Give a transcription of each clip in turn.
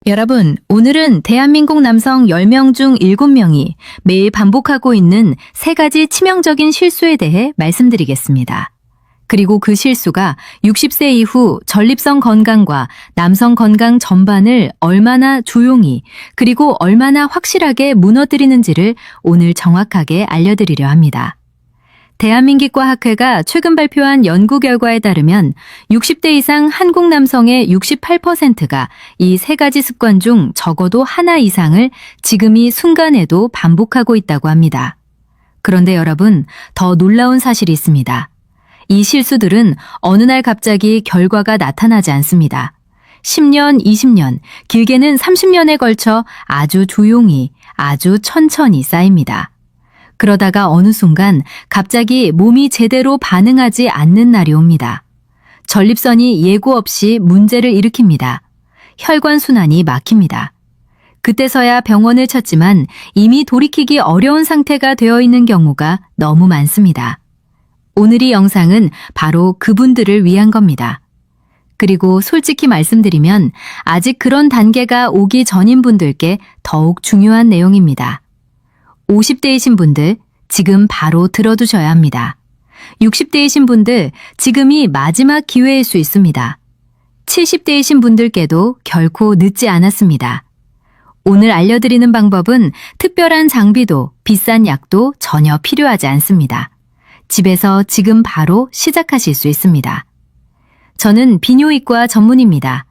여러분, 오늘은 대한민국 남성 10명 중 7명이 매일 반복하고 있는 3가지 치명적인 실수에 대해 말씀드리겠습니다. 그리고 그 실수가 60세 이후 전립선 건강과 남성 건강 전반을 얼마나 조용히 그리고 얼마나 확실하게 무너뜨리는지를 오늘 정확하게 알려드리려 합니다. 대한민기과학회가 최근 발표한 연구 결과에 따르면 60대 이상 한국 남성의 68%가 이 3가지 습관 중 적어도 하나 이상을 지금 이 순간에도 반복하고 있다고 합니다. 그런데 여러분, 더 놀라운 사실이 있습니다. 이 실수들은 어느 날 갑자기 결과가 나타나지 않습니다. 10년, 20년, 길게는 30년에 걸쳐 아주 조용히, 아주 천천히 쌓입니다. 그러다가 어느 순간 갑자기 몸이 제대로 반응하지 않는 날이 옵니다. 전립선이 예고 없이 문제를 일으킵니다. 혈관순환이 막힙니다. 그때서야 병원을 찾지만 이미 돌이키기 어려운 상태가 되어 있는 경우가 너무 많습니다. 오늘 이 영상은 바로 그분들을 위한 겁니다. 그리고 솔직히 말씀드리면 아직 그런 단계가 오기 전인 분들께 더욱 중요한 내용입니다. 50대이신 분들, 지금 바로 들어두셔야 합니다. 60대이신 분들, 지금이 마지막 기회일 수 있습니다. 70대이신 분들께도 결코 늦지 않았습니다. 오늘 알려드리는 방법은 특별한 장비도 비싼 약도 전혀 필요하지 않습니다. 집에서 지금 바로 시작하실 수 있습니다. 저는 비뇨기과 전문입니다.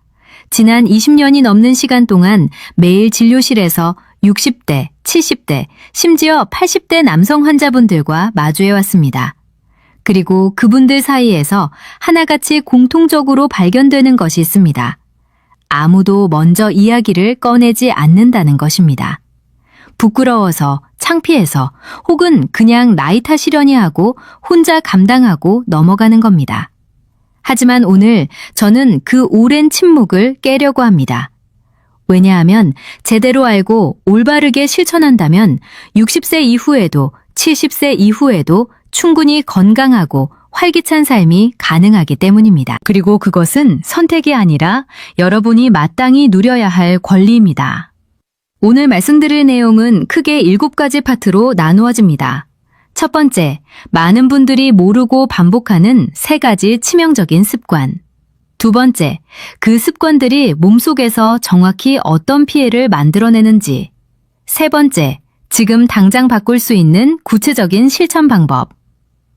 지난 20년이 넘는 시간 동안 매일 진료실에서 60대, 70대, 심지어 80대 남성 환자분들과 마주해왔습니다. 그리고 그분들 사이에서 하나같이 공통적으로 발견되는 것이 있습니다. 아무도 먼저 이야기를 꺼내지 않는다는 것입니다. 부끄러워서, 창피해서, 혹은 그냥 나이 탓이려니 하고 혼자 감당하고 넘어가는 겁니다. 하지만 오늘 저는 그 오랜 침묵을 깨려고 합니다. 왜냐하면 제대로 알고 올바르게 실천한다면 60세 이후에도 70세 이후에도 충분히 건강하고 활기찬 삶이 가능하기 때문입니다. 그리고 그것은 선택이 아니라 여러분이 마땅히 누려야 할 권리입니다. 오늘 말씀드릴 내용은 크게 7가지 파트로 나누어집니다. 첫 번째, 많은 분들이 모르고 반복하는 3가지 치명적인 습관. 두 번째, 그 습관들이 몸속에서 정확히 어떤 피해를 만들어내는지. 세 번째, 지금 당장 바꿀 수 있는 구체적인 실천 방법.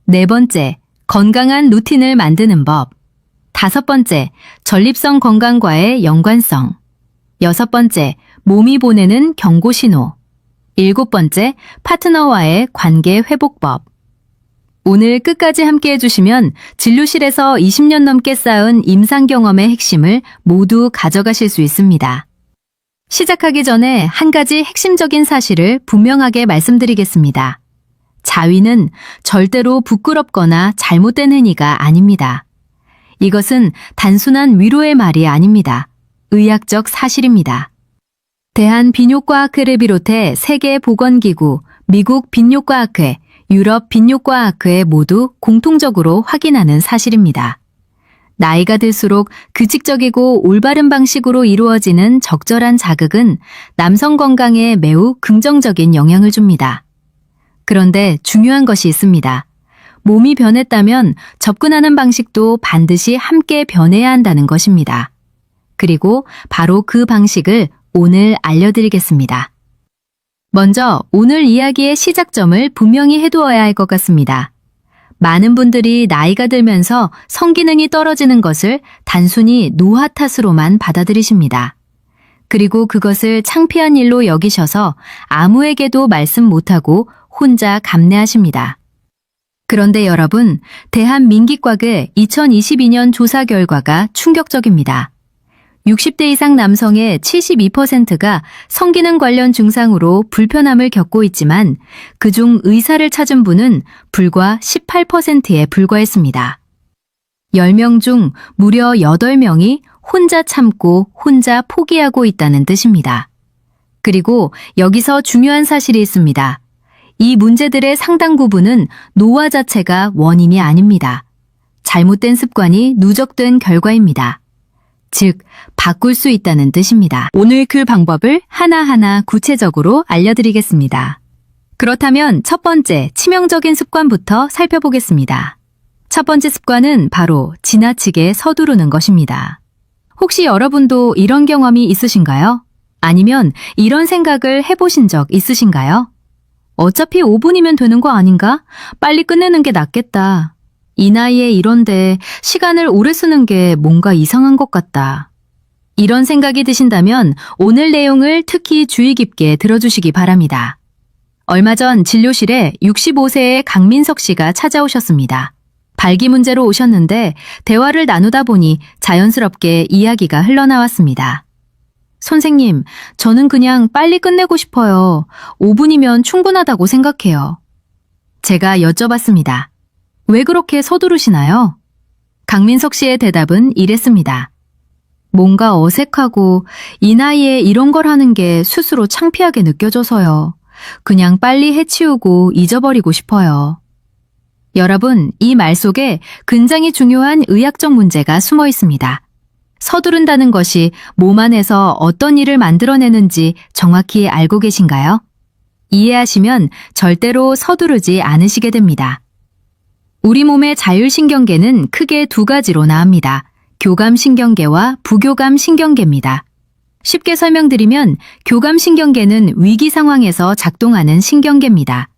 네 번째, 건강한 루틴을 만드는 법. 다섯 번째, 전립선 건강과의 연관성. 여섯 번째, 몸이 보내는 경고 신호. 일곱 번째, 파트너와의 관계 회복법. 오늘 끝까지 함께 해주시면 진료실에서 20년 넘게 쌓은 임상 경험의 핵심을 모두 가져가실 수 있습니다. 시작하기 전에 한 가지 핵심적인 사실을 분명하게 말씀드리겠습니다. 자위는 절대로 부끄럽거나 잘못된 행위가 아닙니다. 이것은 단순한 위로의 말이 아닙니다. 의학적 사실입니다. 대한비뇨과학회를 비롯해 세계보건기구, 미국 빈뇨과학회, 유럽 빈뇨과학회 모두 공통적으로 확인하는 사실입니다. 나이가 들수록 규칙적이고 올바른 방식으로 이루어지는 적절한 자극은 남성 건강에 매우 긍정적인 영향을 줍니다. 그런데 중요한 것이 있습니다. 몸이 변했다면 접근하는 방식도 반드시 함께 변해야 한다는 것입니다. 그리고 바로 그 방식을 오늘 알려드리겠습니다. 먼저 오늘 이야기의 시작점을 분명히 해두어야 할 것 같습니다. 많은 분들이 나이가 들면서 성기능이 떨어지는 것을 단순히 노화 탓으로만 받아들이십니다. 그리고 그것을 창피한 일로 여기셔서 아무에게도 말씀 못하고 혼자 감내하십니다. 그런데 여러분, 대한민기과의 2022년 조사 결과가 충격적입니다. 60대 이상 남성의 72%가 성기능 관련 증상으로 불편함을 겪고 있지만 그중 의사를 찾은 분은 불과 18%에 불과했습니다. 10명 중 무려 8명이 혼자 참고 혼자 포기하고 있다는 뜻입니다. 그리고 여기서 중요한 사실이 있습니다. 이 문제들의 상당 부분은 노화 자체가 원인이 아닙니다. 잘못된 습관이 누적된 결과입니다. 즉, 바꿀 수 있다는 뜻입니다. 오늘 그 방법을 하나하나 구체적으로 알려드리겠습니다. 그렇다면 첫 번째, 치명적인 습관부터 살펴보겠습니다. 첫 번째 습관은 바로 지나치게 서두르는 것입니다. 혹시 여러분도 이런 경험이 있으신가요? 아니면 이런 생각을 해보신 적 있으신가요? 어차피 5분이면 되는 거 아닌가? 빨리 끝내는 게 낫겠다. 이 나이에 이런데 시간을 오래 쓰는 게 뭔가 이상한 것 같다. 이런 생각이 드신다면 오늘 내용을 특히 주의 깊게 들어주시기 바랍니다. 얼마 전 진료실에 65세의 강민석 씨가 찾아오셨습니다. 발기 문제로 오셨는데 대화를 나누다 보니 자연스럽게 이야기가 흘러나왔습니다. 선생님, 저는 그냥 빨리 끝내고 싶어요. 5분이면 충분하다고 생각해요. 제가 여쭤봤습니다. 왜 그렇게 서두르시나요? 강민석 씨의 대답은 이랬습니다. 뭔가 어색하고 이 나이에 이런 걸 하는 게 스스로 창피하게 느껴져서요. 그냥 빨리 해치우고 잊어버리고 싶어요. 여러분, 이 말 속에 굉장히 중요한 의학적 문제가 숨어 있습니다. 서두른다는 것이 몸 안에서 어떤 일을 만들어내는지 정확히 알고 계신가요? 이해하시면 절대로 서두르지 않으시게 됩니다. 우리 몸의 자율신경계는 크게 두 가지로 나옵니다. 교감신경계와 부교감신경계입니다. 쉽게 설명드리면 교감신경계는 위기 상황에서 작동하는 신경계입니다.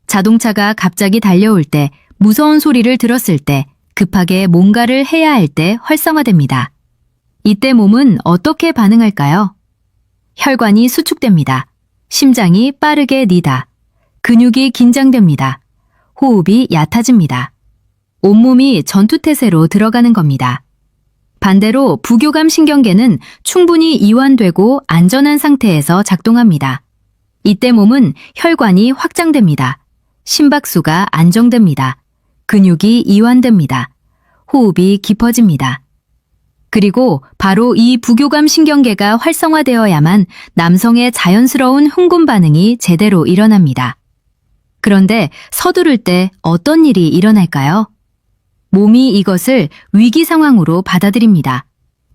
자동차가 갑자기 달려올 때, 무서운 소리를 들었을 때, 급하게 뭔가를 해야 할 때 활성화됩니다. 이때 몸은 어떻게 반응할까요? 혈관이 수축됩니다. 심장이 빠르게 뛰다. 근육이 긴장됩니다. 호흡이 얕아집니다. 온몸이 전투태세로 들어가는 겁니다. 반대로 부교감 신경계는 충분히 이완되고 안전한 상태에서 작동합니다. 이때 몸은 혈관이 확장됩니다. 심박수가 안정됩니다. 근육이 이완됩니다. 호흡이 깊어집니다. 그리고 바로 이 부교감 신경계가 활성화되어야만 남성의 자연스러운 흥분 반응이 제대로 일어납니다. 그런데 서두를 때 어떤 일이 일어날까요? 몸이 이것을 위기 상황으로 받아들입니다.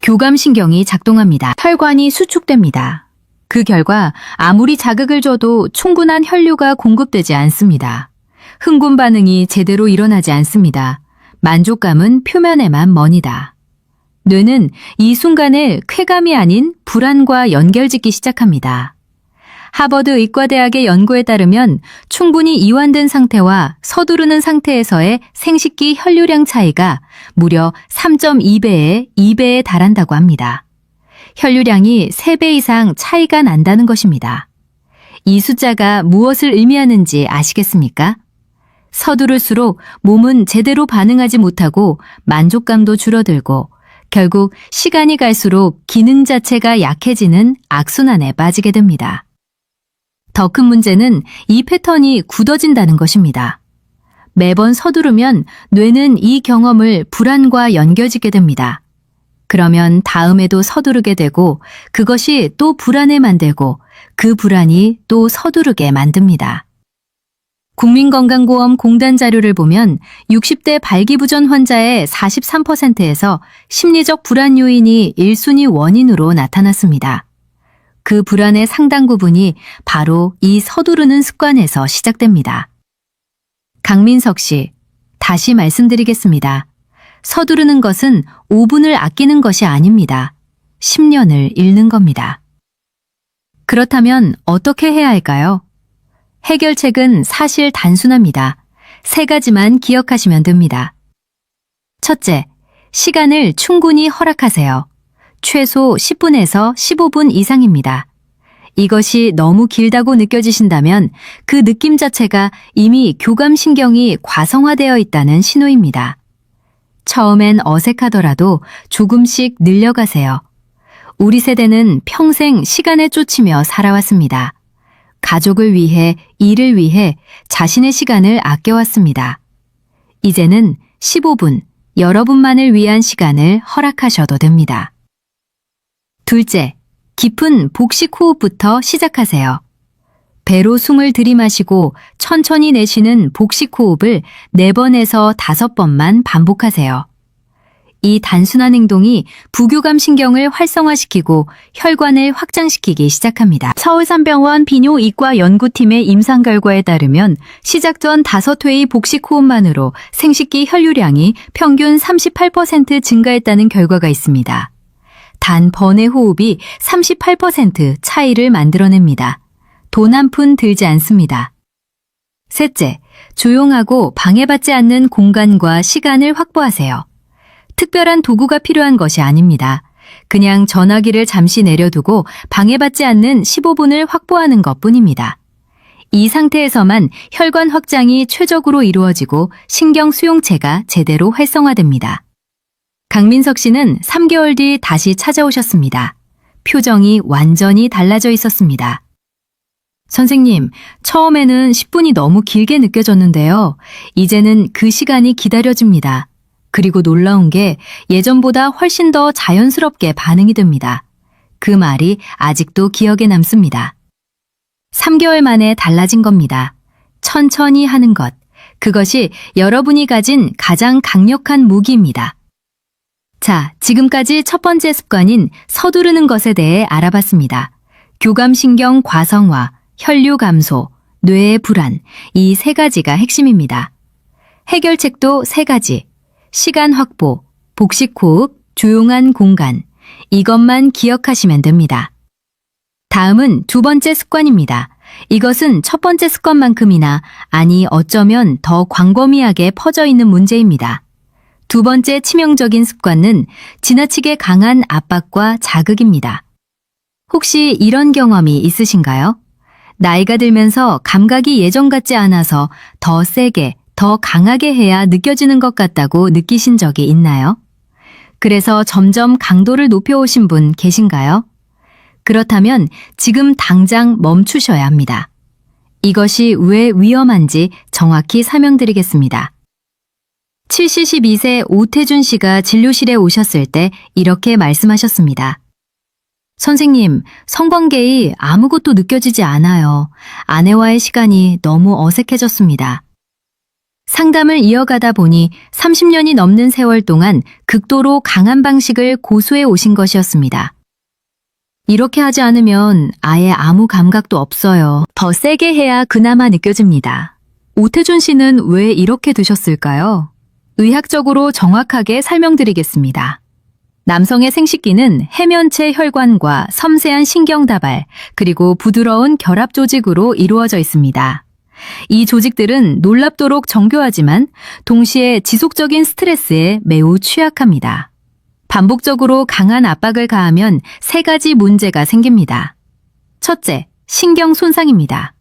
교감신경이 작동합니다. 혈관이 수축됩니다. 그 결과 아무리 자극을 줘도 충분한 혈류가 공급되지 않습니다. 흥분 반응이 제대로 일어나지 않습니다. 만족감은 표면에만 머니다. 뇌는 이 순간에 쾌감이 아닌 불안과 연결짓기 시작합니다. 하버드 의과대학의 연구에 따르면 충분히 이완된 상태와 서두르는 상태에서의 생식기 혈류량 차이가 무려 3.2배에 2배에 달한다고 합니다. 혈류량이 3배 이상 차이가 난다는 것입니다. 이 숫자가 무엇을 의미하는지 아시겠습니까? 서두를수록 몸은 제대로 반응하지 못하고 만족감도 줄어들고 결국 시간이 갈수록 기능 자체가 약해지는 악순환에 빠지게 됩니다. 더 큰 문제는 이 패턴이 굳어진다는 것입니다. 매번 서두르면 뇌는 이 경험을 불안과 연결짓게 됩니다. 그러면 다음에도 서두르게 되고 그것이 또 불안에 만들고 그 불안이 또 서두르게 만듭니다. 국민건강보험공단 자료를 보면 60대 발기부전 환자의 43%에서 심리적 불안 요인이 1순위 원인으로 나타났습니다. 그 불안의 상당 부분이 바로 이 서두르는 습관에서 시작됩니다. 강민석 씨, 다시 말씀드리겠습니다. 서두르는 것은 5분을 아끼는 것이 아닙니다. 10년을 잃는 겁니다. 그렇다면 어떻게 해야 할까요? 해결책은 사실 단순합니다. 3가지만 기억하시면 됩니다. 첫째, 시간을 충분히 허락하세요. 최소 10분에서 15분 이상입니다. 이것이 너무 길다고 느껴지신다면 그 느낌 자체가 이미 교감신경이 과성화되어 있다는 신호입니다. 처음엔 어색하더라도 조금씩 늘려가세요. 우리 세대는 평생 시간에 쫓이며 살아왔습니다. 가족을 위해, 일을 위해 자신의 시간을 아껴왔습니다. 이제는 15분, 여러분만을 위한 시간을 허락하셔도 됩니다. 둘째, 깊은 복식 호흡부터 시작하세요. 배로 숨을 들이마시고 천천히 내쉬는 복식 호흡을 4번에서 5번만 반복하세요. 이 단순한 행동이 부교감 신경을 활성화시키고 혈관을 확장시키기 시작합니다. 서울산병원 비뇨이과 연구팀의 임상 결과에 따르면 시작 전 5회의 복식 호흡만으로 생식기 혈류량이 평균 38% 증가했다는 결과가 있습니다. 단 번외 호흡이 38% 차이를 만들어냅니다. 돈 한 푼 들지 않습니다. 셋째, 조용하고 방해받지 않는 공간과 시간을 확보하세요. 특별한 도구가 필요한 것이 아닙니다. 그냥 전화기를 잠시 내려두고 방해받지 않는 15분을 확보하는 것뿐입니다. 이 상태에서만 혈관 확장이 최적으로 이루어지고 신경 수용체가 제대로 활성화됩니다. 강민석 씨는 3개월 뒤 다시 찾아오셨습니다. 표정이 완전히 달라져 있었습니다. 선생님, 처음에는 10분이 너무 길게 느껴졌는데요. 이제는 그 시간이 기다려집니다. 그리고 놀라운 게 예전보다 훨씬 더 자연스럽게 반응이 됩니다. 그 말이 아직도 기억에 남습니다. 3개월 만에 달라진 겁니다. 천천히 하는 것. 그것이 여러분이 가진 가장 강력한 무기입니다. 자, 지금까지 첫 번째 습관인 서두르는 것에 대해 알아봤습니다. 교감신경 과성화, 혈류 감소, 뇌의 불안, 이 3가지가 핵심입니다. 해결책도 3가지. 시간 확보, 복식 호흡, 조용한 공간. 이것만 기억하시면 됩니다. 다음은 두 번째 습관입니다. 이것은 첫 번째 습관만큼이나 아니 어쩌면 더 광범위하게 퍼져 있는 문제입니다. 두 번째 치명적인 습관은 지나치게 강한 압박과 자극입니다. 혹시 이런 경험이 있으신가요? 나이가 들면서 감각이 예전 같지 않아서 더 세게, 더 강하게 해야 느껴지는 것 같다고 느끼신 적이 있나요? 그래서 점점 강도를 높여오신 분 계신가요? 그렇다면 지금 당장 멈추셔야 합니다. 이것이 왜 위험한지 정확히 설명드리겠습니다. 72세 오태준 씨가 진료실에 오셨을 때 이렇게 말씀하셨습니다. 선생님, 성관계에 아무것도 느껴지지 않아요. 아내와의 시간이 너무 어색해졌습니다. 상담을 이어가다 보니 30년이 넘는 세월 동안 극도로 강한 방식을 고수해 오신 것이었습니다. 이렇게 하지 않으면 아예 아무 감각도 없어요. 더 세게 해야 그나마 느껴집니다. 오태준 씨는 왜 이렇게 드셨을까요? 의학적으로 정확하게 설명드리겠습니다. 남성의 생식기는 해면체 혈관과 섬세한 신경다발, 그리고 부드러운 결합 조직으로 이루어져 있습니다. 이 조직들은 놀랍도록 정교하지만 동시에 지속적인 스트레스에 매우 취약합니다. 반복적으로 강한 압박을 가하면 3가지 문제가 생깁니다. 첫째, 신경 손상입니다.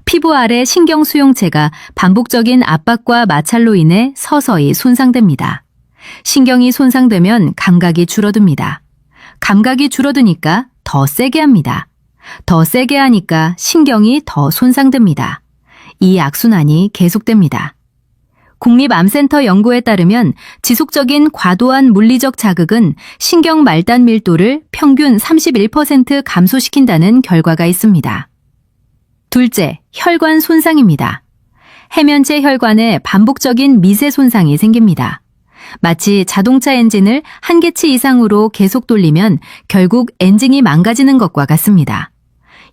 피부 아래 신경 수용체가 반복적인 압박과 마찰로 인해 서서히 손상됩니다. 신경이 손상되면 감각이 줄어듭니다. 감각이 줄어드니까 더 세게 합니다. 더 세게 하니까 신경이 더 손상됩니다. 이 악순환이 계속됩니다. 국립암센터 연구에 따르면 지속적인 과도한 물리적 자극은 신경 말단 밀도를 평균 31% 감소시킨다는 결과가 있습니다. 둘째, 혈관 손상입니다. 해면체 혈관에 반복적인 미세 손상이 생깁니다. 마치 자동차 엔진을 한 개치 이상으로 계속 돌리면 결국 엔진이 망가지는 것과 같습니다.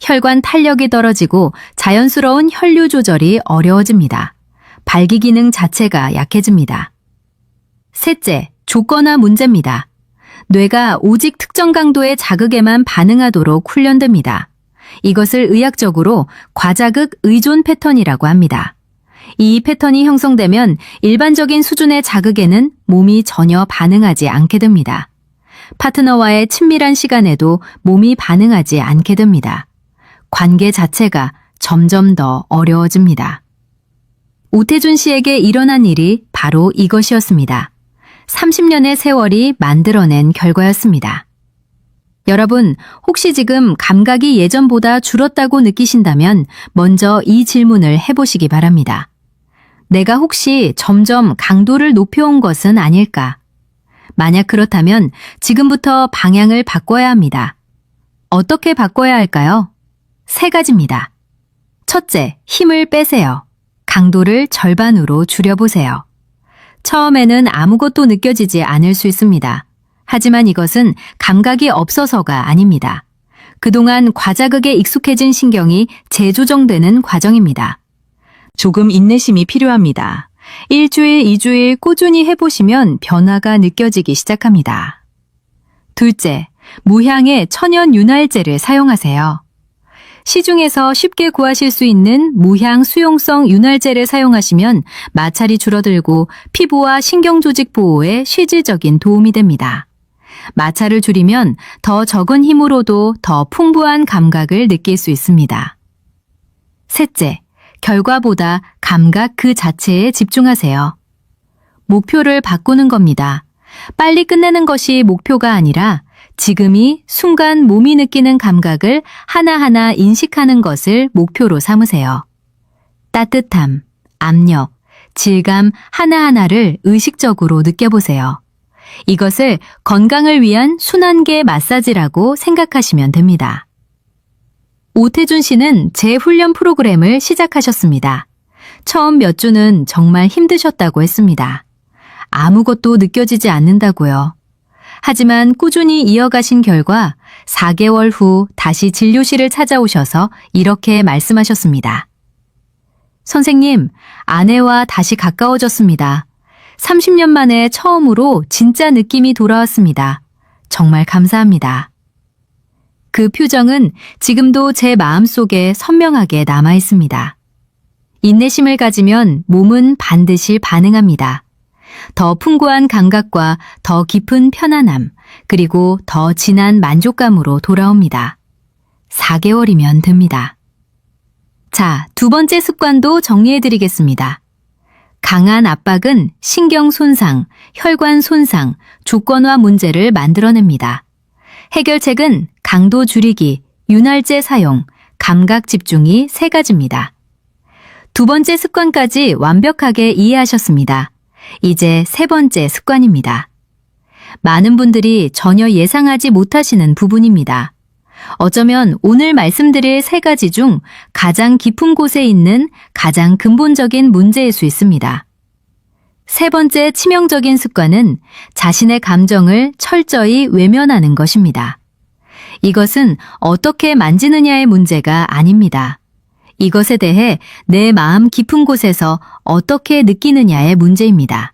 혈관 탄력이 떨어지고 자연스러운 혈류 조절이 어려워집니다. 발기 기능 자체가 약해집니다. 셋째, 조건화 문제입니다. 뇌가 오직 특정 강도의 자극에만 반응하도록 훈련됩니다. 이것을 의학적으로 과자극 의존 패턴이라고 합니다. 이 패턴이 형성되면 일반적인 수준의 자극에는 몸이 전혀 반응하지 않게 됩니다. 파트너와의 친밀한 시간에도 몸이 반응하지 않게 됩니다. 관계 자체가 점점 더 어려워집니다. 오태준 씨에게 일어난 일이 바로 이것이었습니다. 30년의 세월이 만들어낸 결과였습니다. 여러분, 혹시 지금 감각이 예전보다 줄었다고 느끼신다면 먼저 이 질문을 해보시기 바랍니다. 내가 혹시 점점 강도를 높여온 것은 아닐까? 만약 그렇다면 지금부터 방향을 바꿔야 합니다. 어떻게 바꿔야 할까요? 3가지입니다. 첫째, 힘을 빼세요. 강도를 절반으로 줄여보세요. 처음에는 아무것도 느껴지지 않을 수 있습니다. 하지만 이것은 감각이 없어서가 아닙니다. 그동안 과자극에 익숙해진 신경이 재조정되는 과정입니다. 조금 인내심이 필요합니다. 일주일, 2주일 꾸준히 해보시면 변화가 느껴지기 시작합니다. 둘째, 무향의 천연 윤활제를 사용하세요. 시중에서 쉽게 구하실 수 있는 무향 수용성 윤활제를 사용하시면 마찰이 줄어들고 피부와 신경조직 보호에 실질적인 도움이 됩니다. 마찰을 줄이면 더 적은 힘으로도 더 풍부한 감각을 느낄 수 있습니다. 셋째, 결과보다 감각 그 자체에 집중하세요. 목표를 바꾸는 겁니다. 빨리 끝내는 것이 목표가 아니라 지금이 순간 몸이 느끼는 감각을 하나하나 인식하는 것을 목표로 삼으세요. 따뜻함, 압력, 질감 하나하나를 의식적으로 느껴보세요. 이것을 건강을 위한 순환계 마사지라고 생각하시면 됩니다. 오태준 씨는 재훈련 프로그램을 시작하셨습니다. 처음 몇 주는 정말 힘드셨다고 했습니다. 아무것도 느껴지지 않는다고요. 하지만 꾸준히 이어가신 결과 4개월 후 다시 진료실을 찾아오셔서 이렇게 말씀하셨습니다. 선생님, 아내와 다시 가까워졌습니다. 30년 만에 처음으로 진짜 느낌이 돌아왔습니다. 정말 감사합니다. 그 표정은 지금도 제 마음속에 선명하게 남아 있습니다. 인내심을 가지면 몸은 반드시 반응합니다. 더 풍부한 감각과 더 깊은 편안함, 그리고 더 진한 만족감으로 돌아옵니다. 4개월이면 됩니다. 자, 두 번째 습관도 정리해드리겠습니다. 강한 압박은 신경 손상, 혈관 손상, 조건화 문제를 만들어냅니다. 해결책은 강도 줄이기, 윤활제 사용, 감각 집중이 3가지입니다. 두 번째 습관까지 완벽하게 이해하셨습니다. 이제 3번째 습관입니다. 많은 분들이 전혀 예상하지 못하시는 부분입니다. 어쩌면 오늘 말씀드릴 3가지 중 가장 깊은 곳에 있는 가장 근본적인 문제일 수 있습니다. 3번째 치명적인 습관은 자신의 감정을 철저히 외면하는 것입니다. 이것은 어떻게 만지느냐의 문제가 아닙니다. 이것에 대해 내 마음 깊은 곳에서 어떻게 느끼느냐의 문제입니다.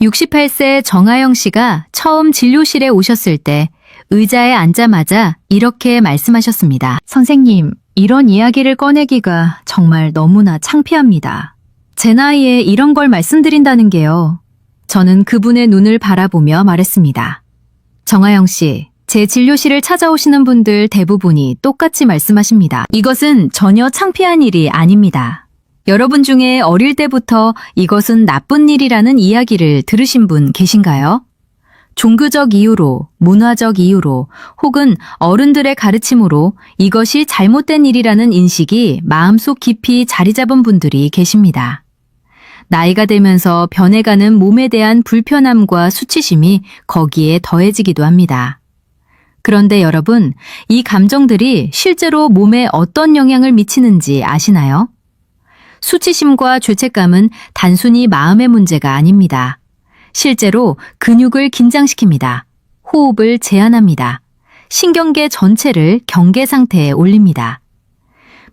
68세 정하영 씨가 처음 진료실에 오셨을 때 의자에 앉자마자 이렇게 말씀하셨습니다. 선생님, 이런 이야기를 꺼내기가 정말 너무나 창피합니다. 제 나이에 이런 걸 말씀드린다는 게요. 저는 그분의 눈을 바라보며 말했습니다. 정하영 씨, 제 진료실을 찾아오시는 분들 대부분이 똑같이 말씀하십니다. 이것은 전혀 창피한 일이 아닙니다. 여러분 중에 어릴 때부터 이것은 나쁜 일이라는 이야기를 들으신 분 계신가요? 종교적 이유로, 문화적 이유로, 혹은 어른들의 가르침으로 이것이 잘못된 일이라는 인식이 마음속 깊이 자리 잡은 분들이 계십니다. 나이가 들면서 변해가는 몸에 대한 불편함과 수치심이 거기에 더해지기도 합니다. 그런데 여러분, 이 감정들이 실제로 몸에 어떤 영향을 미치는지 아시나요? 수치심과 죄책감은 단순히 마음의 문제가 아닙니다. 실제로 근육을 긴장시킵니다. 호흡을 제한합니다. 신경계 전체를 경계 상태에 올립니다.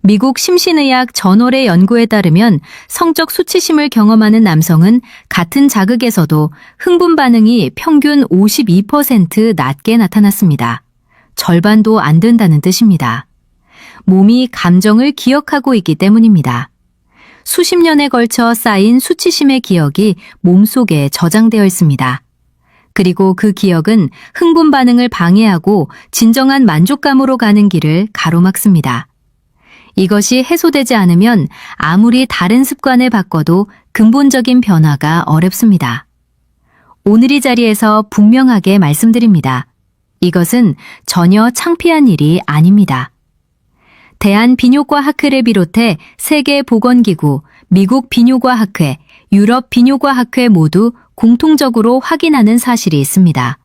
미국 심신의학 저널의 연구에 따르면 성적 수치심을 경험하는 남성은 같은 자극에서도 흥분 반응이 평균 52% 낮게 나타났습니다. 절반도 안 된다는 뜻입니다. 몸이 감정을 기억하고 있기 때문입니다. 수십 년에 걸쳐 쌓인 수치심의 기억이 몸속에 저장되어 있습니다. 그리고 그 기억은 흥분 반응을 방해하고 진정한 만족감으로 가는 길을 가로막습니다. 이것이 해소되지 않으면 아무리 다른 습관을 바꿔도 근본적인 변화가 어렵습니다. 오늘 이 자리에서 분명하게 말씀드립니다. 이것은 전혀 창피한 일이 아닙니다. 대한비뇨과학회를 비롯해 세계보건기구, 미국 비뇨과학회, 유럽 비뇨과학회 모두 공통적으로 확인하는 사실이 있습니다.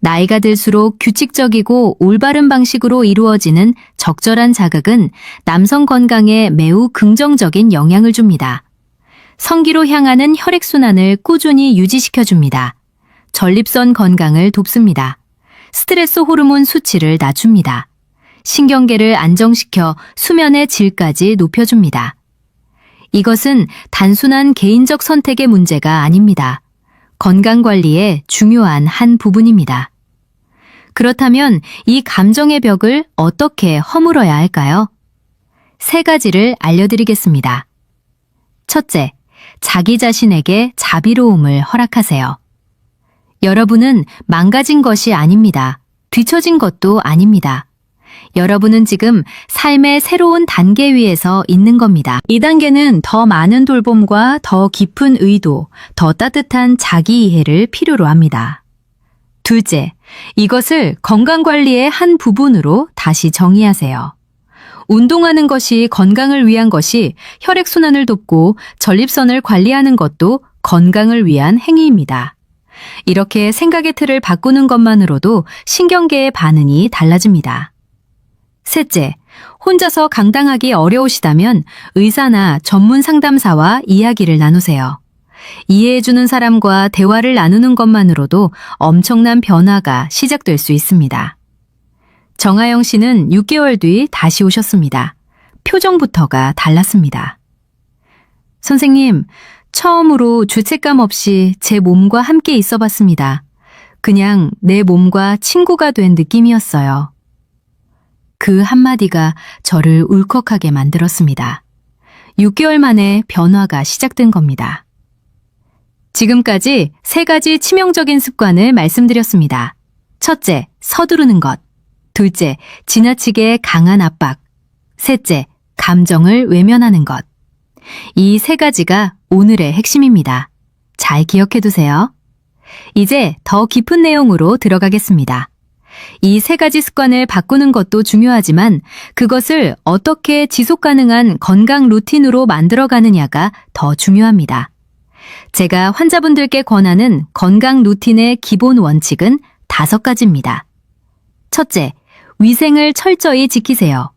나이가 들수록 규칙적이고 올바른 방식으로 이루어지는 적절한 자극은 남성 건강에 매우 긍정적인 영향을 줍니다. 성기로 향하는 혈액순환을 꾸준히 유지시켜줍니다. 전립선 건강을 돕습니다. 스트레스 호르몬 수치를 낮춥니다. 신경계를 안정시켜 수면의 질까지 높여줍니다. 이것은 단순한 개인적 선택의 문제가 아닙니다. 건강관리의 중요한 한 부분입니다. 그렇다면 이 감정의 벽을 어떻게 허물어야 할까요? 3가지를 알려드리겠습니다. 첫째, 자기 자신에게 자비로움을 허락하세요. 여러분은 망가진 것이 아닙니다. 뒤처진 것도 아닙니다. 여러분은 지금 삶의 새로운 단계 위에서 있는 겁니다. 이 단계는 더 많은 돌봄과 더 깊은 의도, 더 따뜻한 자기 이해를 필요로 합니다. 둘째, 이것을 건강관리의 한 부분으로 다시 정의하세요. 운동하는 것이 건강을 위한 것이 혈액순환을 돕고 전립선을 관리하는 것도 건강을 위한 행위입니다. 이렇게 생각의 틀을 바꾸는 것만으로도 신경계의 반응이 달라집니다. 셋째, 혼자서 강당하기 어려우시다면 의사나 전문 상담사와 이야기를 나누세요. 이해해주는 사람과 대화를 나누는 것만으로도 엄청난 변화가 시작될 수 있습니다. 정하영 씨는 6개월 뒤 다시 오셨습니다. 표정부터가 달랐습니다. 선생님, 처음으로 죄책감 없이 제 몸과 함께 있어 봤습니다. 그냥 내 몸과 친구가 된 느낌이었어요. 그 한마디가 저를 울컥하게 만들었습니다. 6개월 만에 변화가 시작된 겁니다. 지금까지 3가지 치명적인 습관을 말씀드렸습니다. 첫째, 서두르는 것. 둘째, 지나치게 강한 압박. 셋째, 감정을 외면하는 것. 이 3가지가 오늘의 핵심입니다. 잘 기억해두세요. 이제 더 깊은 내용으로 들어가겠습니다. 이 3가지 습관을 바꾸는 것도 중요하지만 그것을 어떻게 지속 가능한 건강 루틴으로 만들어가느냐가 더 중요합니다. 제가 환자분들께 권하는 건강 루틴의 기본 원칙은 5가지입니다. 첫째, 위생을 철저히 지키세요.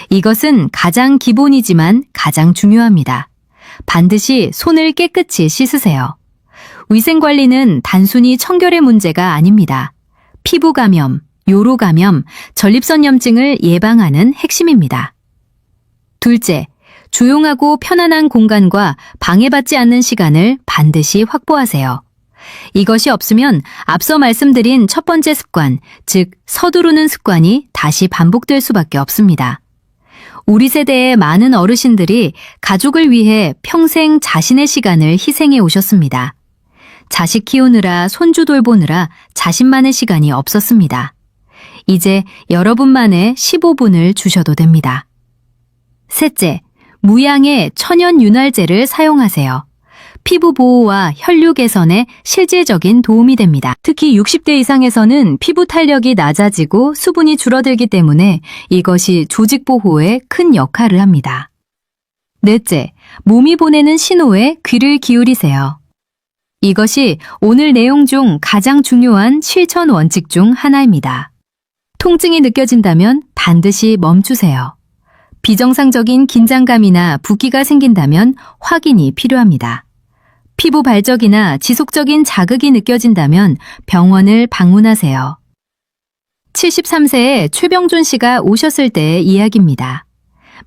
이것은 가장 기본이지만 가장 중요합니다. 반드시 손을 깨끗이 씻으세요. 위생관리는 단순히 청결의 문제가 아닙니다. 피부 감염, 요로 감염, 전립선염증을 예방하는 핵심입니다. 둘째, 조용하고 편안한 공간과 방해받지 않는 시간을 반드시 확보하세요. 이것이 없으면 앞서 말씀드린 첫 번째 습관, 즉 서두르는 습관이 다시 반복될 수밖에 없습니다. 우리 세대의 많은 어르신들이 가족을 위해 평생 자신의 시간을 희생해 오셨습니다. 자식 키우느라 손주 돌보느라 자신만의 시간이 없었습니다. 이제 여러분만의 15분을 주셔도 됩니다. 셋째, 무양의 천연 윤활제를 사용하세요. 피부 보호와 혈류 개선에 실질적인 도움이 됩니다. 특히 60대 이상에서는 피부 탄력이 낮아지고 수분이 줄어들기 때문에 이것이 조직 보호에 큰 역할을 합니다. 넷째, 몸이 보내는 신호에 귀를 기울이세요. 이것이 오늘 내용 중 가장 중요한 실천 원칙 중 하나입니다. 통증이 느껴진다면 반드시 멈추세요. 비정상적인 긴장감이나 붓기가 생긴다면 확인이 필요합니다. 피부 발적이나 지속적인 자극이 느껴진다면 병원을 방문하세요. 73세의 최병준 씨가 오셨을 때의 이야기입니다.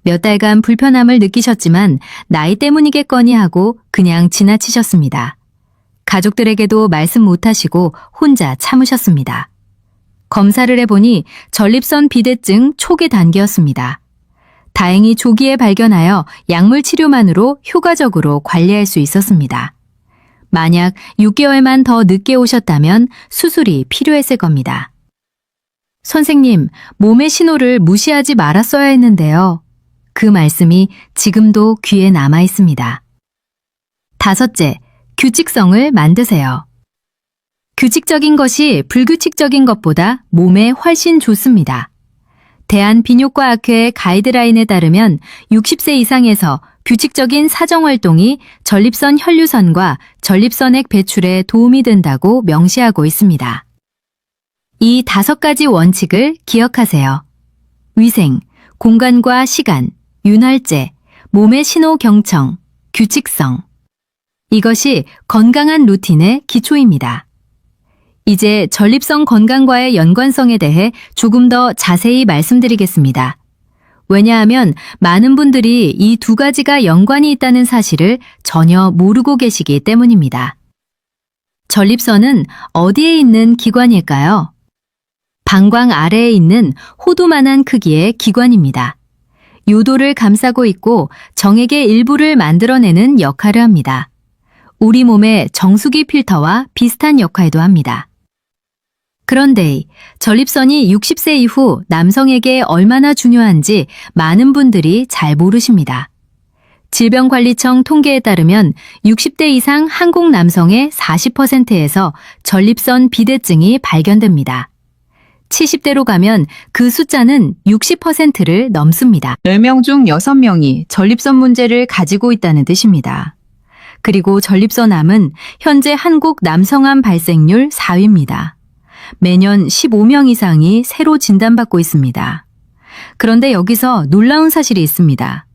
몇 달간 불편함을 느끼셨지만 나이 때문이겠거니 하고 그냥 지나치셨습니다. 가족들에게도 말씀 못하시고 혼자 참으셨습니다. 검사를 해보니 전립선 비대증 초기 단계였습니다. 다행히 조기에 발견하여 약물 치료만으로 효과적으로 관리할 수 있었습니다. 만약 6개월만 더 늦게 오셨다면 수술이 필요했을 겁니다. 선생님, 몸의 신호를 무시하지 말았어야 했는데요. 그 말씀이 지금도 귀에 남아 있습니다. 다섯째, 규칙성을 만드세요. 규칙적인 것이 불규칙적인 것보다 몸에 훨씬 좋습니다. 대한비뇨과학회 가이드라인에 따르면 60세 이상에서 규칙적인 사정활동이 전립선 혈류선과 전립선액 배출에 도움이 된다고 명시하고 있습니다. 이 5가지 원칙을 기억하세요. 위생, 공간과 시간, 윤활제, 몸의 신호 경청, 규칙성. 이것이 건강한 루틴의 기초입니다. 이제 전립선 건강과의 연관성에 대해 조금 더 자세히 말씀드리겠습니다. 왜냐하면 많은 분들이 이 두 가지가 연관이 있다는 사실을 전혀 모르고 계시기 때문입니다. 전립선은 어디에 있는 기관일까요? 방광 아래에 있는 호두만한 크기의 기관입니다. 요도를 감싸고 있고 정액의 일부를 만들어내는 역할을 합니다. 우리 몸의 정수기 필터와 비슷한 역할도 합니다. 그런데 전립선이 60세 이후 남성에게 얼마나 중요한지 많은 분들이 잘 모르십니다. 질병관리청 통계에 따르면 60대 이상 한국 남성의 40%에서 전립선 비대증이 발견됩니다. 70대로 가면 그 숫자는 60%를 넘습니다. 10명 중 6명이 전립선 문제를 가지고 있다는 뜻입니다. 그리고 전립선암은 현재 한국 남성암 발생률 4위입니다. 매년 15명 이상이 새로 진단받고 있습니다. 그런데 여기서 놀라운 사실이 있습니다.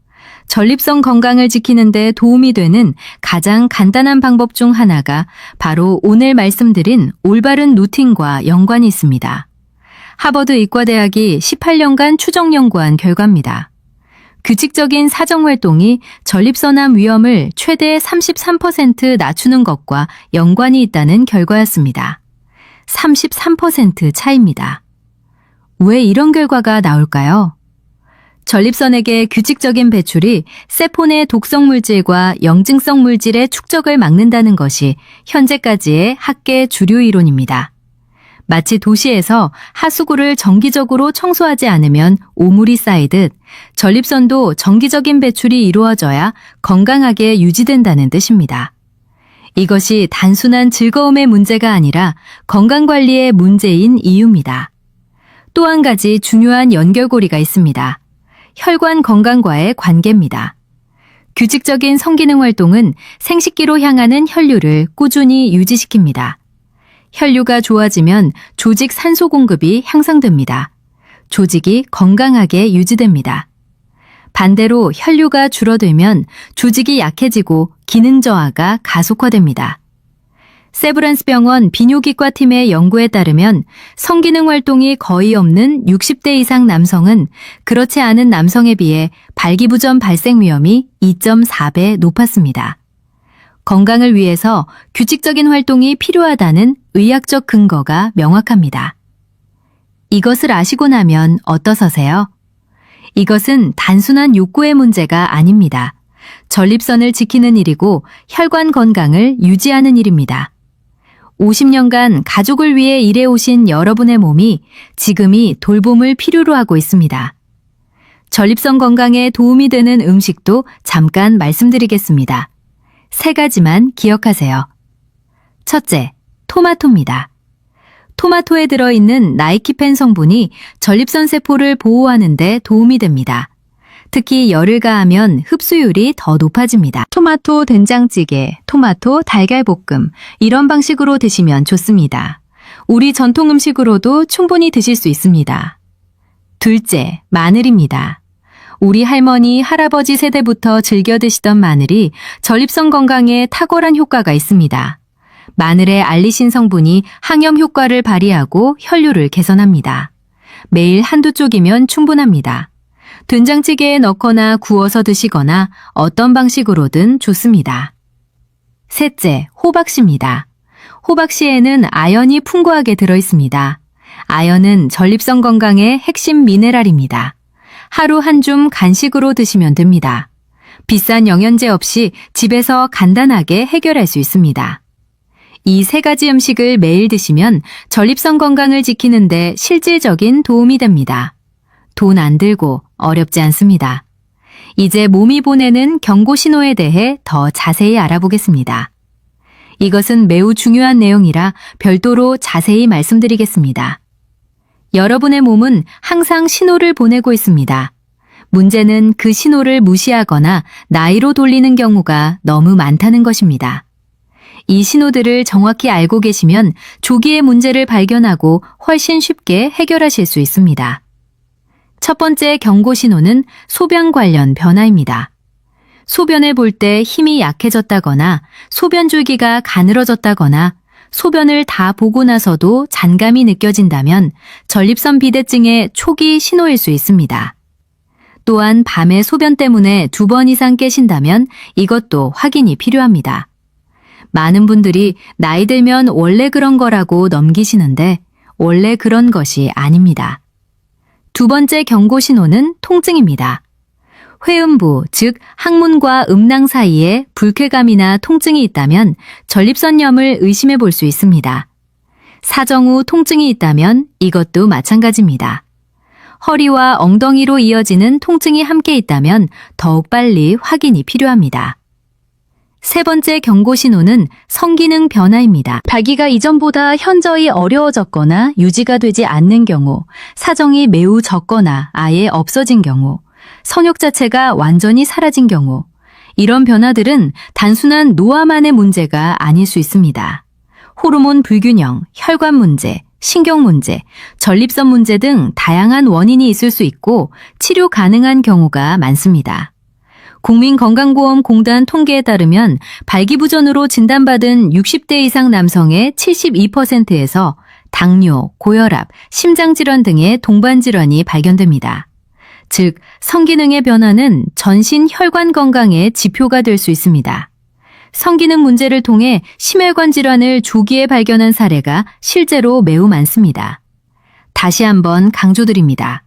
전립선 건강을 지키는 데 도움이 되는 가장 간단한 방법 중 하나가 바로 오늘 말씀드린 올바른 루틴과 연관이 있습니다. 하버드 의과대학이 18년간 추적 연구한 결과입니다. 규칙적인 사정활동이 전립선암 위험을 최대 33% 낮추는 것과 연관이 있다는 결과였습니다. 33% 차이입니다. 왜 이런 결과가 나올까요? 전립선에게 규칙적인 배출이 세포 내 독성 물질과 영증성 물질의 축적을 막는다는 것이 현재까지의 학계 주류 이론입니다. 마치 도시에서 하수구를 정기적으로 청소하지 않으면 오물이 쌓이듯 전립선도 정기적인 배출이 이루어져야 건강하게 유지된다는 뜻입니다. 이것이 단순한 즐거움의 문제가 아니라 건강관리의 문제인 이유입니다. 또 한 가지 중요한 연결고리가 있습니다. 혈관 건강과의 관계입니다. 규칙적인 성기능 활동은 생식기로 향하는 혈류를 꾸준히 유지시킵니다. 혈류가 좋아지면 조직 산소 공급이 향상됩니다. 조직이 건강하게 유지됩니다. 반대로 혈류가 줄어들면 조직이 약해지고 기능 저하가 가속화됩니다. 세브란스 병원 비뇨기과 팀의 연구에 따르면 성기능 활동이 거의 없는 60대 이상 남성은 그렇지 않은 남성에 비해 발기부전 발생 위험이 2.4배 높았습니다. 건강을 위해서 규칙적인 활동이 필요하다는 의학적 근거가 명확합니다. 이것을 아시고 나면 어떠세요? 이것은 단순한 욕구의 문제가 아닙니다. 전립선을 지키는 일이고 혈관 건강을 유지하는 일입니다. 50년간 가족을 위해 일해오신 여러분의 몸이 지금이 돌봄을 필요로 하고 있습니다. 전립선 건강에 도움이 되는 음식도 잠깐 말씀드리겠습니다. 3가지만 기억하세요. 첫째, 토마토입니다. 토마토에 들어있는 나이키펜 성분이 전립선 세포를 보호하는 데 도움이 됩니다. 특히 열을 가하면 흡수율이 더 높아집니다. 토마토 된장찌개, 토마토 달걀볶음 이런 방식으로 드시면 좋습니다. 우리 전통 음식으로도 충분히 드실 수 있습니다. 둘째, 마늘입니다. 우리 할머니, 할아버지 세대부터 즐겨 드시던 마늘이 전립선 건강에 탁월한 효과가 있습니다. 마늘의 알리신 성분이 항염 효과를 발휘하고 혈류를 개선합니다. 매일 한두 쪽이면 충분합니다. 된장찌개에 넣거나 구워서 드시거나 어떤 방식으로든 좋습니다. 셋째, 호박씨입니다. 호박씨에는 아연이 풍부하게 들어있습니다. 아연은 전립선 건강의 핵심 미네랄입니다. 하루 한 줌 간식으로 드시면 됩니다. 비싼 영양제 없이 집에서 간단하게 해결할 수 있습니다. 이 3가지 음식을 매일 드시면 전립선 건강을 지키는 데 실질적인 도움이 됩니다. 돈 안 들고 어렵지 않습니다. 이제 몸이 보내는 경고 신호에 대해 더 자세히 알아보겠습니다. 이것은 매우 중요한 내용이라 별도로 자세히 말씀드리겠습니다. 여러분의 몸은 항상 신호를 보내고 있습니다. 문제는 그 신호를 무시하거나 나이로 돌리는 경우가 너무 많다는 것입니다. 이 신호들을 정확히 알고 계시면 조기에 문제를 발견하고 훨씬 쉽게 해결하실 수 있습니다. 첫 번째 경고 신호는 소변 관련 변화입니다. 소변을 볼 때 힘이 약해졌다거나 소변 줄기가 가늘어졌다거나 소변을 다 보고 나서도 잔감이 느껴진다면 전립선 비대증의 초기 신호일 수 있습니다. 또한 밤에 소변 때문에 2번 이상 깨신다면 이것도 확인이 필요합니다. 많은 분들이 나이 들면 원래 그런 거라고 넘기시는데 원래 그런 것이 아닙니다. 두 번째 경고 신호는 통증입니다. 회음부, 즉 항문과 음낭 사이에 불쾌감이나 통증이 있다면 전립선염을 의심해 볼 수 있습니다. 사정 후 통증이 있다면 이것도 마찬가지입니다. 허리와 엉덩이로 이어지는 통증이 함께 있다면 더욱 빨리 확인이 필요합니다. 세 번째 경고 신호는 성기능 변화입니다. 발기가 이전보다 현저히 어려워졌거나 유지가 되지 않는 경우, 사정이 매우 적거나 아예 없어진 경우, 성욕 자체가 완전히 사라진 경우, 이런 변화들은 단순한 노화만의 문제가 아닐 수 있습니다. 호르몬 불균형, 혈관 문제, 신경 문제, 전립선 문제 등 다양한 원인이 있을 수 있고 치료 가능한 경우가 많습니다. 국민건강보험공단 통계에 따르면 발기부전으로 진단받은 60대 이상 남성의 72%에서 당뇨, 고혈압, 심장질환 등의 동반질환이 발견됩니다. 즉, 성기능의 변화는 전신 혈관 건강의 지표가 될 수 있습니다. 성기능 문제를 통해 심혈관 질환을 조기에 발견한 사례가 실제로 매우 많습니다. 다시 한번 강조드립니다.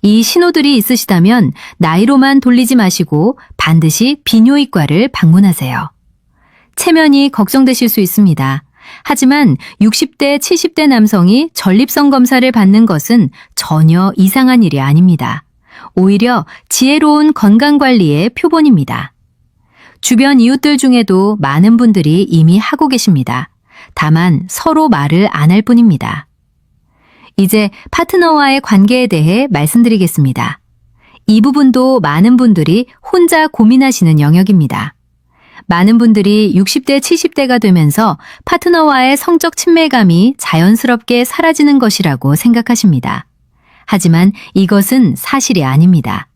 이 신호들이 있으시다면 나이로만 돌리지 마시고 반드시 비뇨기과를 방문하세요. 체면이 걱정되실 수 있습니다. 하지만 60대, 70대 남성이 전립선 검사를 받는 것은 전혀 이상한 일이 아닙니다. 오히려 지혜로운 건강관리의 표본입니다. 주변 이웃들 중에도 많은 분들이 이미 하고 계십니다. 다만 서로 말을 안 할 뿐입니다. 이제 파트너와의 관계에 대해 말씀드리겠습니다. 이 부분도 많은 분들이 혼자 고민하시는 영역입니다. 많은 분들이 60대, 70대가 되면서 파트너와의 성적 친밀감이 자연스럽게 사라지는 것이라고 생각하십니다. 하지만 이것은 사실이 아닙니다.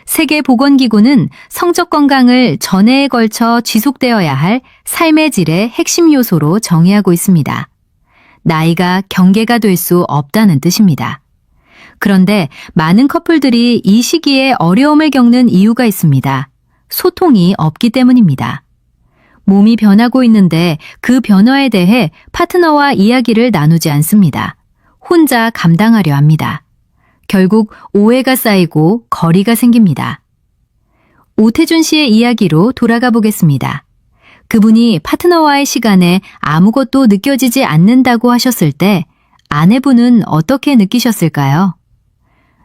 세계보건기구는 성적 건강을 전해에 걸쳐 지속되어야 할 삶의 질의 핵심 요소로 정의하고 있습니다. 나이가 경계가 될 수 없다는 뜻입니다. 그런데 많은 커플들이 이 시기에 어려움을 겪는 이유가 있습니다. 소통이 없기 때문입니다. 몸이 변하고 있는데 그 변화에 대해 파트너와 이야기를 나누지 않습니다. 혼자 감당하려 합니다. 결국 오해가 쌓이고 거리가 생깁니다. 오태준 씨의 이야기로 돌아가 보겠습니다. 그분이 파트너와의 시간에 아무것도 느껴지지 않는다고 하셨을 때 아내분은 어떻게 느끼셨을까요?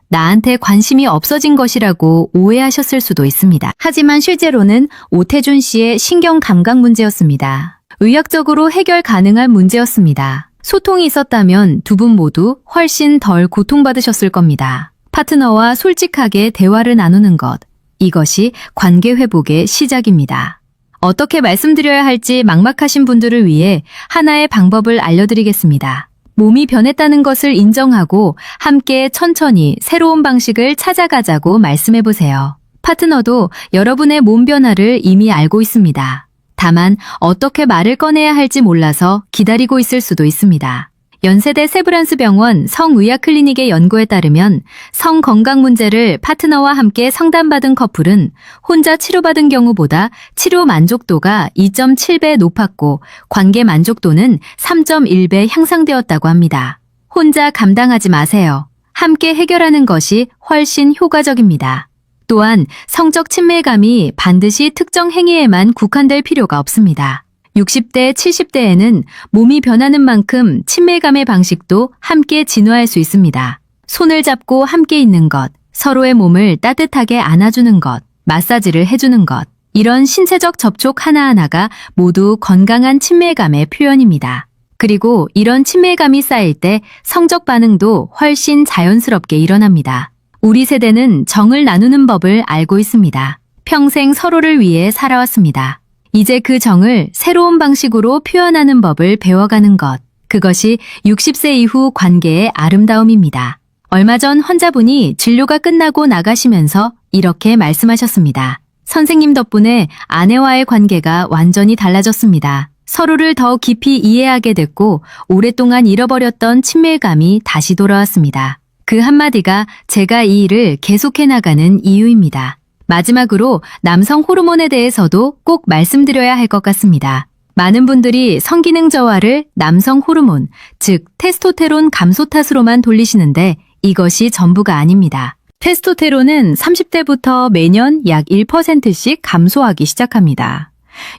나한테 관심이 없어진 것이라고 오해하셨을 수도 있습니다. 하지만 실제로는 오태준 씨의 신경 감각 문제였습니다. 의학적으로 해결 가능한 문제였습니다. 소통이 있었다면 두 분 모두 훨씬 덜 고통받으셨을 겁니다. 파트너와 솔직하게 대화를 나누는 것, 이것이 관계 회복의 시작입니다. 어떻게 말씀드려야 할지 막막하신 분들을 위해 하나의 방법을 알려드리겠습니다. 몸이 변했다는 것을 인정하고 함께 천천히 새로운 방식을 찾아가자고 말씀해보세요. 파트너도 여러분의 몸 변화를 이미 알고 있습니다. 다만 어떻게 말을 꺼내야 할지 몰라서 기다리고 있을 수도 있습니다. 연세대 세브란스 병원 성의학 클리닉의 연구에 따르면 성 건강 문제를 파트너와 함께 상담받은 커플은 혼자 치료받은 경우보다 치료 만족도가 2.7배 높았고 관계 만족도는 3.1배 향상되었다고 합니다. 혼자 감당하지 마세요. 함께 해결하는 것이 훨씬 효과적입니다. 또한 성적 친밀감이 반드시 특정 행위에만 국한될 필요가 없습니다. 60대, 70대에는 몸이 변하는 만큼 친밀감의 방식도 함께 진화할 수 있습니다. 손을 잡고 함께 있는 것, 서로의 몸을 따뜻하게 안아주는 것, 마사지를 해주는 것, 이런 신체적 접촉 하나하나가 모두 건강한 친밀감의 표현입니다. 그리고 이런 친밀감이 쌓일 때 성적 반응도 훨씬 자연스럽게 일어납니다. 우리 세대는 정을 나누는 법을 알고 있습니다. 평생 서로를 위해 살아왔습니다. 이제 그 정을 새로운 방식으로 표현하는 법을 배워가는 것, 그것이 60세 이후 관계의 아름다움입니다. 얼마 전 환자분이 진료가 끝나고 나가시면서 이렇게 말씀하셨습니다. 선생님 덕분에 아내와의 관계가 완전히 달라졌습니다. 서로를 더 깊이 이해하게 됐고 오랫동안 잃어버렸던 친밀감이 다시 돌아왔습니다. 그 한마디가 제가 이 일을 계속해 나가는 이유입니다. 마지막으로 남성 호르몬에 대해서도 꼭 말씀드려야 할 것 같습니다. 많은 분들이 성기능 저하를 남성 호르몬, 즉 테스토테론 감소 탓으로만 돌리시는데 이것이 전부가 아닙니다. 테스토테론은 30대부터 매년 약 1%씩 감소하기 시작합니다.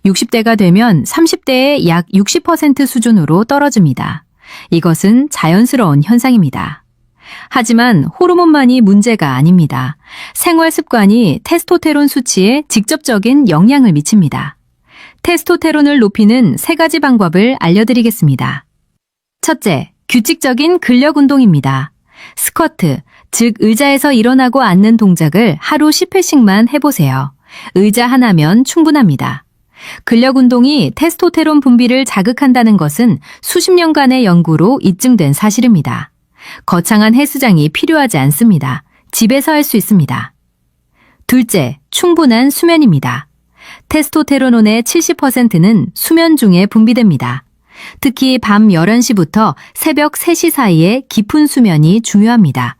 60대가 되면 30대의 약 60% 수준으로 떨어집니다. 이것은 자연스러운 현상입니다. 하지만 호르몬만이 문제가 아닙니다. 생활 습관이 테스토테론 수치에 직접적인 영향을 미칩니다. 테스토테론을 높이는 3가지 방법을 알려드리겠습니다. 첫째, 규칙적인 근력 운동입니다. 스쿼트, 즉 의자에서 일어나고 앉는 동작을 하루 10회씩만 해보세요. 의자 하나면 충분합니다. 근력 운동이 테스토테론 분비를 자극한다는 것은 수십 년간의 연구로 입증된 사실입니다. 거창한 헬스장이 필요하지 않습니다. 집에서 할 수 있습니다. 둘째, 충분한 수면입니다. 테스토테론의 70%는 수면 중에 분비됩니다. 특히 밤 11시부터 새벽 3시 사이에 깊은 수면이 중요합니다.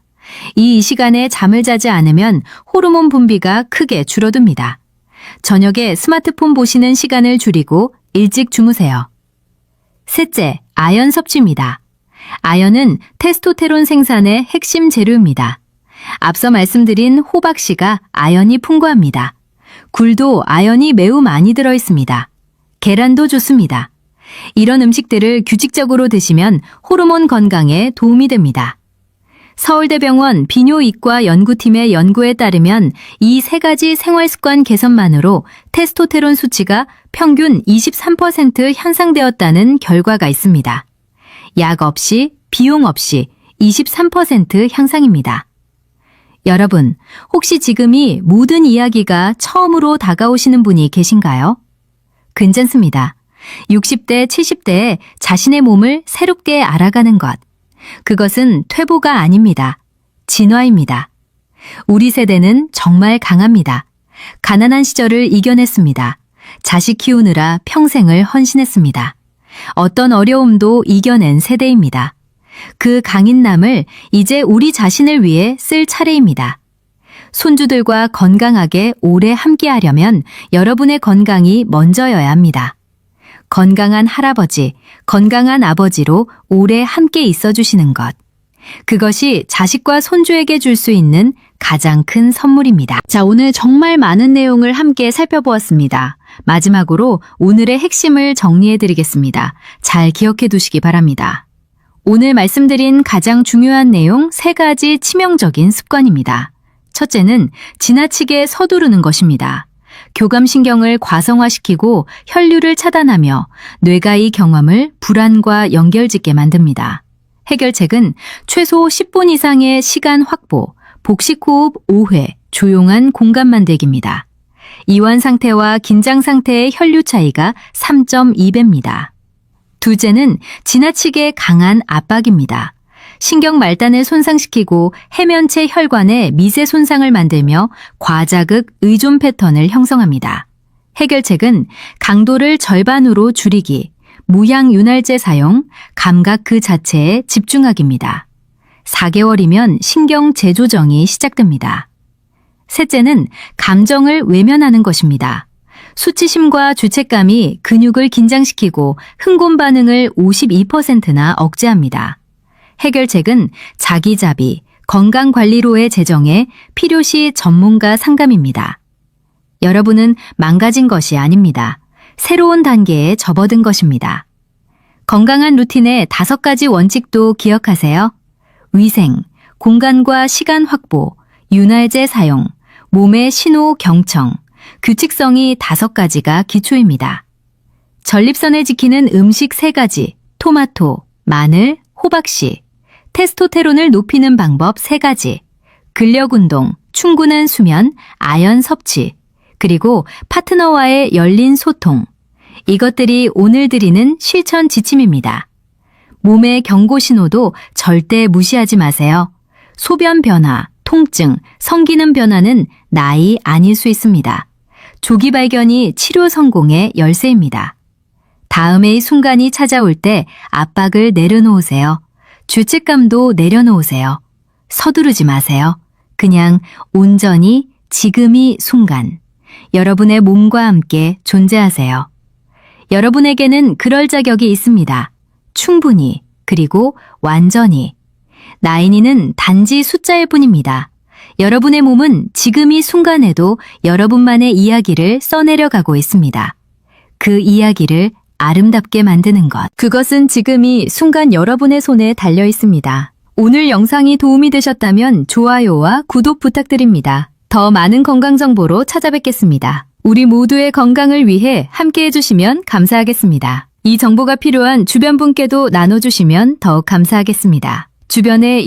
이 시간에 잠을 자지 않으면 호르몬 분비가 크게 줄어듭니다. 저녁에 스마트폰 보시는 시간을 줄이고 일찍 주무세요. 셋째, 아연 섭취입니다. 아연은 테스토테론 생산의 핵심 재료입니다. 앞서 말씀드린 호박씨가 아연이 풍부합니다. 굴도 아연이 매우 많이 들어있습니다. 계란도 좋습니다. 이런 음식들을 규칙적으로 드시면 호르몬 건강에 도움이 됩니다. 서울대병원 비뇨기과 연구팀의 연구에 따르면 이 3가지 생활습관 개선만으로 테스토테론 수치가 평균 23% 향상되었다는 결과가 있습니다. 약 없이, 비용 없이 23% 향상입니다. 여러분, 혹시 지금이 모든 이야기가 처음으로 다가오시는 분이 계신가요? 괜찮습니다. 60대, 70대에 자신의 몸을 새롭게 알아가는 것. 그것은 퇴보가 아닙니다. 진화입니다. 우리 세대는 정말 강합니다. 가난한 시절을 이겨냈습니다. 자식 키우느라 평생을 헌신했습니다. 어떤 어려움도 이겨낸 세대입니다. 그 강인남을 이제 우리 자신을 위해 쓸 차례입니다. 손주들과 건강하게 오래 함께하려면 여러분의 건강이 먼저여야 합니다. 건강한 할아버지, 건강한 아버지로 오래 함께 있어주시는 것. 그것이 자식과 손주에게 줄 수 있는 가장 큰 선물입니다. 자, 오늘 정말 많은 내용을 함께 살펴보았습니다. 마지막으로 오늘의 핵심을 정리해드리겠습니다. 잘 기억해 두시기 바랍니다. 오늘 말씀드린 가장 중요한 내용 3가지 치명적인 습관입니다. 첫째는 지나치게 서두르는 것입니다. 교감신경을 과성화시키고 혈류를 차단하며 뇌가 이 경험을 불안과 연결짓게 만듭니다. 해결책은 최소 10분 이상의 시간 확보, 복식호흡 5회, 조용한 공간 만들기입니다. 이완 상태와 긴장 상태의 혈류 차이가 3.2배입니다. 둘째는 지나치게 강한 압박입니다. 신경 말단을 손상시키고 해면체 혈관에 미세 손상을 만들며 과자극 의존 패턴을 형성합니다. 해결책은 강도를 절반으로 줄이기, 무향윤활제 사용, 감각 그 자체에 집중하기입니다. 4개월이면 신경 재조정이 시작됩니다. 셋째는 감정을 외면하는 것입니다. 수치심과 죄책감이 근육을 긴장시키고 흥분 반응을 52%나 억제합니다. 해결책은 자기자비, 건강관리로의 제정에 필요시 전문가 상담입니다. 여러분은 망가진 것이 아닙니다. 새로운 단계에 접어든 것입니다. 건강한 루틴의 5가지 원칙도 기억하세요. 위생, 공간과 시간 확보, 윤활제 사용, 몸의 신호 경청, 규칙성이 5가지가 기초입니다. 전립선을 지키는 음식 3가지, 토마토, 마늘, 호박씨, 테스토테론을 높이는 방법 3가지, 근력 운동, 충분한 수면, 아연 섭취, 그리고 파트너와의 열린 소통. 이것들이 오늘 드리는 실천 지침입니다. 몸의 경고 신호도 절대 무시하지 마세요. 소변 변화, 통증, 성기능 변화는 나이 아닐 수 있습니다. 조기 발견이 치료 성공의 열쇠입니다. 다음의 순간이 찾아올 때 압박을 내려놓으세요. 죄책감도 내려놓으세요. 서두르지 마세요. 그냥 온전히 지금이 순간, 여러분의 몸과 함께 존재하세요. 여러분에게는 그럴 자격이 있습니다. 충분히, 그리고 완전히. 나인이는 단지 숫자일 뿐입니다. 여러분의 몸은 지금 이 순간에도 여러분만의 이야기를 써내려가고 있습니다. 그 이야기를 아름답게 만드는 것. 그것은 지금 이 순간 여러분의 손에 달려 있습니다. 오늘 영상이 도움이 되셨다면 좋아요와 구독 부탁드립니다. 더 많은 건강 정보로 찾아뵙겠습니다. 우리 모두의 건강을 위해 함께 해주시면 감사하겠습니다. 이 정보가 필요한 주변 분께도 나눠주시면 더욱 감사하겠습니다. 주변에